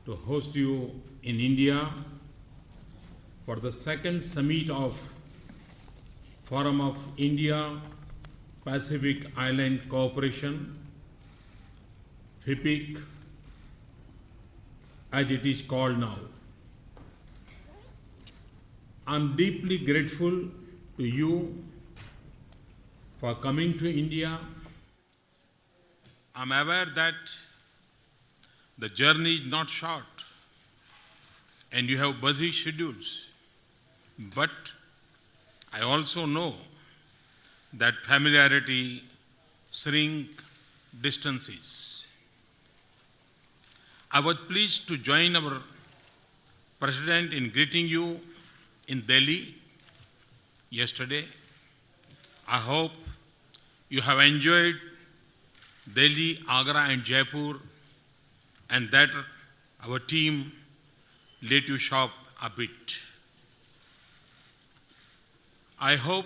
to host you in India for the second summit of Forum of India Pacific Island Cooperation, FIPIC, as it is called now. I'm deeply grateful to you for coming to India. I'm aware that the journey is not short and you have busy schedules, but I also know that familiarity shrinks distances. I was pleased to join our President in greeting you in Delhi yesterday. I hope you have enjoyed Delhi, Agra and Jaipur, and that our team let you shop a bit. I hope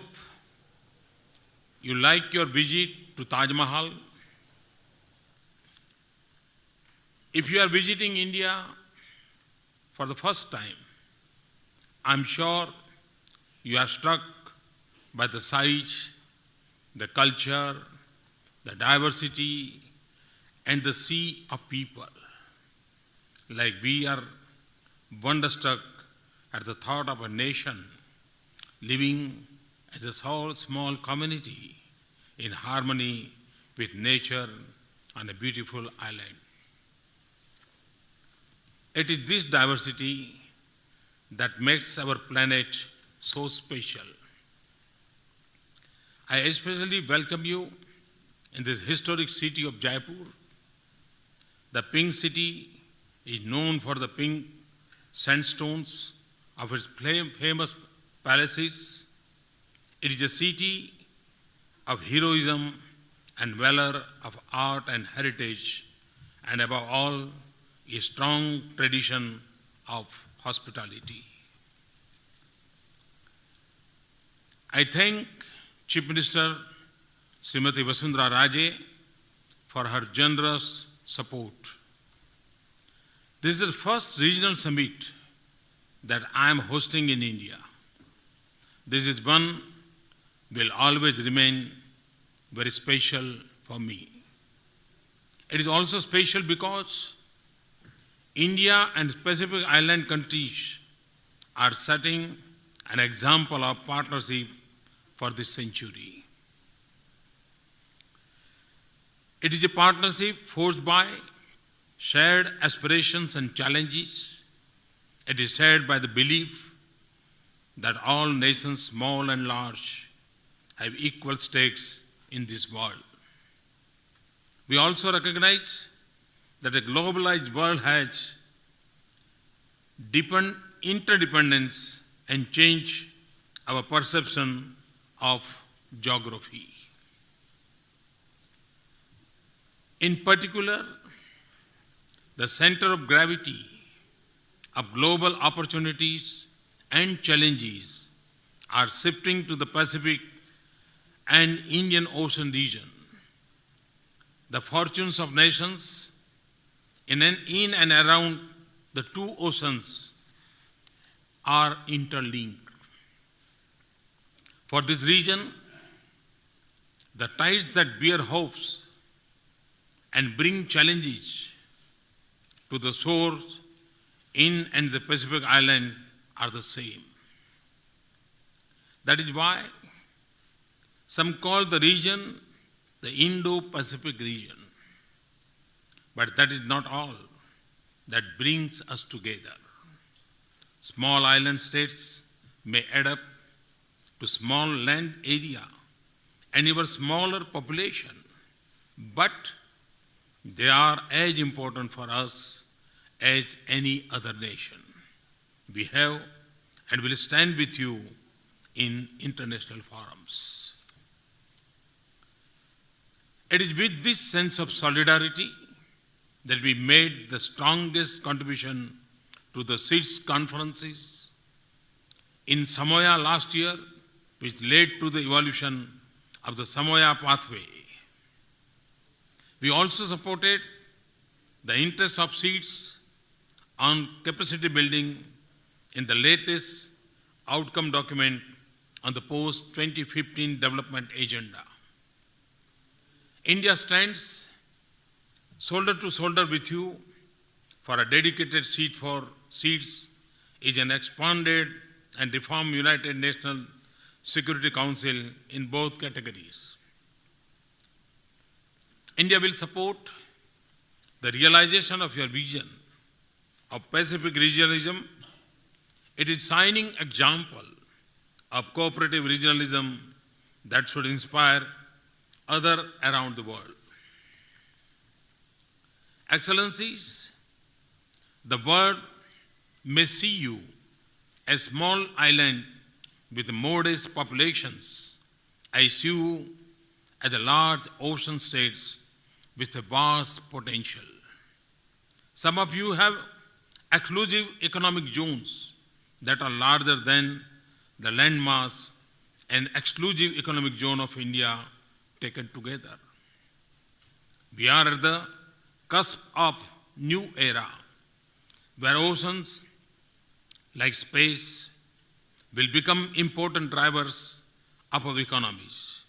you like your visit to Taj Mahal. If you are visiting India for the first time, I'm sure you are struck by the size, the culture, the diversity, and the sea of people. Like we are wonderstruck at the thought of a nation living as a small community in harmony with nature on a beautiful island. It is this diversity that makes our planet so special. I especially welcome you in this historic city of Jaipur. The Pink City is known for the pink sandstones of its famous palaces. It is a city of heroism and valor, of art and heritage, and above all, a strong tradition of hospitality. I thank Chief Minister Srimati Vasundhara Raje for her generous support. This is the first regional summit that I am hosting in India. This is one will always remain very special for me. It is also special because India and Pacific Island countries are setting an example of partnership for this century. It is a partnership forged by shared aspirations and challenges. It is shared by the belief that all nations, small and large, have equal stakes in this world. We also recognize that a globalized world has deepened interdependence and changed our perception of geography. In particular, the center of gravity of global opportunities and challenges are shifting to the Pacific and Indian Ocean region. The fortunes of nations in and around the two oceans are interlinked. For this region, the tides that bear hopes and bring challenges to the shores in and the Pacific Island are the same. That is why some call the region the Indo-Pacific region. But that is not all that brings us together. Small island states may add up to small land area and even smaller population, but they are as important for us as any other nation. We have and will stand with you in international forums. It is with this sense of solidarity that we made the strongest contribution to the SIDS conferences in Samoa last year, which led to the evolution of the Samoa pathway. We also supported the interests of SIDS on capacity building in the latest outcome document on the post-2015 development agenda. India stands shoulder to shoulder with you for a dedicated seats is an expanded and reformed United Nations Security Council in both categories. India will support the realization of your vision of Pacific regionalism. It is shining example of cooperative regionalism that should inspire others around the world. Excellencies, the world may see you a small island with modest populations. I see you as a large ocean states with a vast potential. Some of you have exclusive economic zones that are larger than the landmass and exclusive economic zone of India taken together. We are at the cusp of new era where oceans like space will become important drivers of our economies.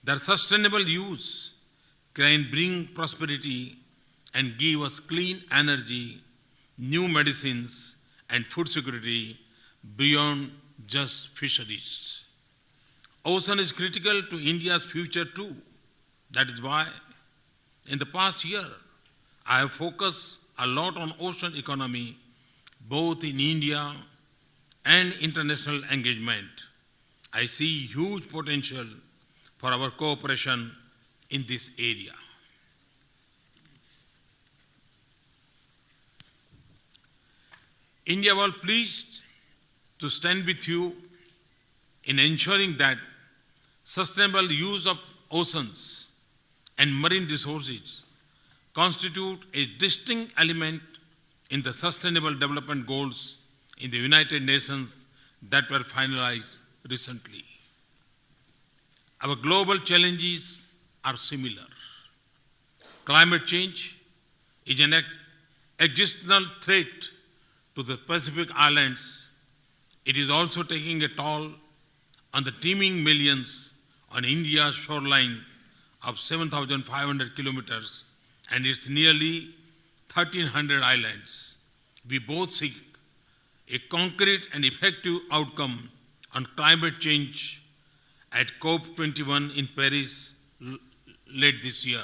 Their sustainable use can bring prosperity and give us clean energy, new medicines, and food security beyond just fisheries. Ocean is critical to India's future too. That is why in the past year, I have focused a lot on ocean economy, both in India and international engagement. I see huge potential for our cooperation in this area. India was pleased to stand with you in ensuring that sustainable use of oceans and marine resources constitute a distinct element in the Sustainable Development Goals in the United Nations that were finalized recently. Our global challenges are similar. Climate change is an existential threat to the Pacific Islands. It is also taking a toll on the teeming millions on India's shoreline of 7,500 kilometers and its nearly 1,300 islands. We both seek a concrete and effective outcome on climate change at COP21 in Paris late this year.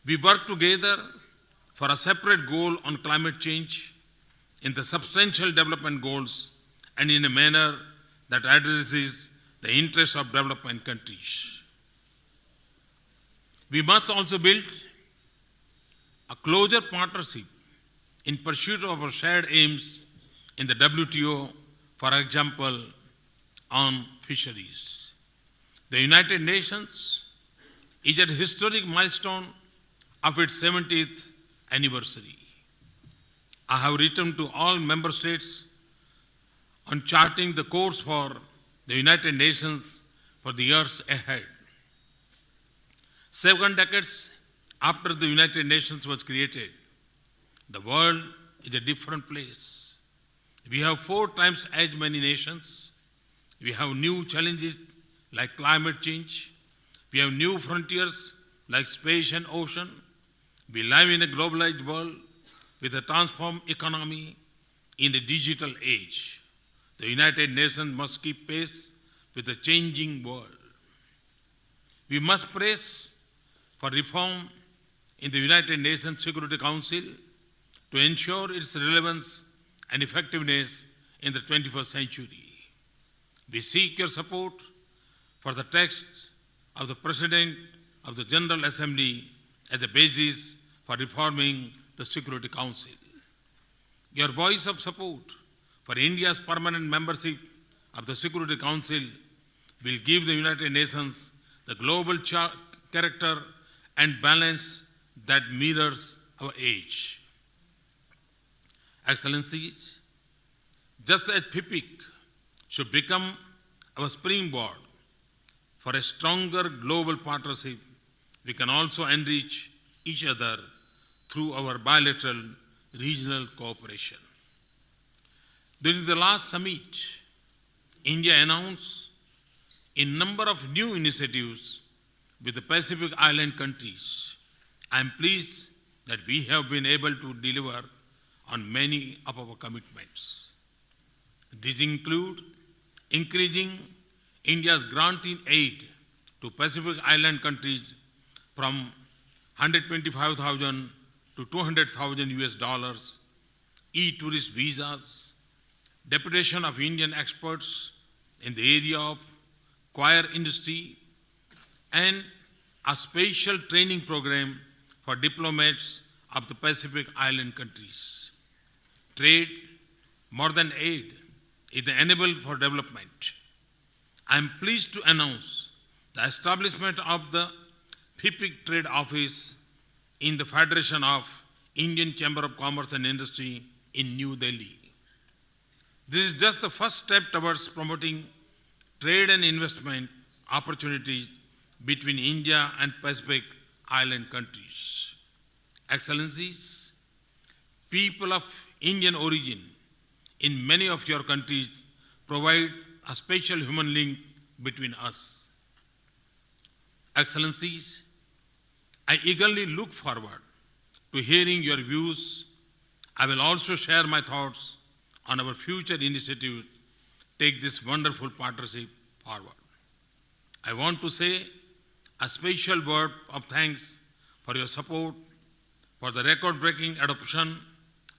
We work together for a separate goal on climate change in the substantial development goals and in a manner that addresses the interests of development countries. We must also build a closer partnership in pursuit of our shared aims in the WTO, for example, on fisheries. The United Nations is at a historic milestone of its 70th anniversary. I have written to all member states on charting the course for the United Nations for the years ahead. 7 decades after the United Nations was created, the world is a different place. We have 4 times as many nations. We have new challenges like climate change. We have new frontiers like space and ocean. We live in a globalized world with a transformed economy in a digital age. The United Nations must keep pace with the changing world. We must press for reform in the United Nations Security Council to ensure its relevance and effectiveness in the 21st century. We seek your support for the text of the President of the General Assembly as a basis for reforming the Security Council. Your voice of support for India's permanent membership of the Security Council will give the United Nations the global character and balance that mirrors our age. Excellencies, just as PIPIC should become our springboard for a stronger global partnership, we can also enrich each other through our bilateral regional cooperation. During the last summit, India announced a number of new initiatives with the Pacific Island countries. I am pleased that we have been able to deliver on many of our commitments. These include increasing India's granting aid to Pacific Island countries from 125,000 to 200,000 US dollars, e-tourist visas, deputation of Indian experts in the area of choir industry, and a special training program for diplomats of the Pacific Island countries. Trade, more than aid, is the enabler for development. I am pleased to announce the establishment of the PIPIC Trade Office in the Federation of Indian Chamber of Commerce and Industry in New Delhi. This is just the first step towards promoting trade and investment opportunities between India and Pacific Island countries. Excellencies, people of Indian origin in many of your countries provide a special human link between us. Excellencies, I eagerly look forward to hearing your views. I will also share my thoughts on our future initiatives to take this wonderful partnership forward. I want to say a special word of thanks for your support for the record-breaking adoption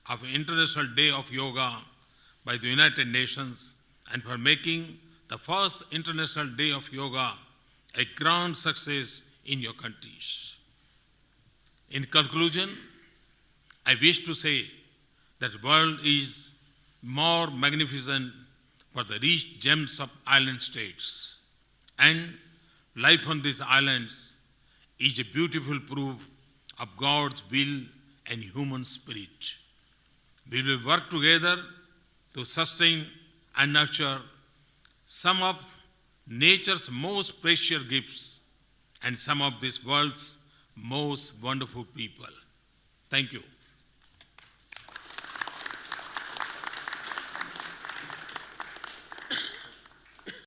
of International Day of Yoga by the United Nations and for making the first International Day of Yoga a grand success in your countries. In conclusion, I wish to say that the world is more magnificent for the rich gems of island states, and life on these islands is a beautiful proof of God's will and human spirit. We will work together to sustain and nurture some of nature's most precious gifts and some of this world's most wonderful people. Thank you.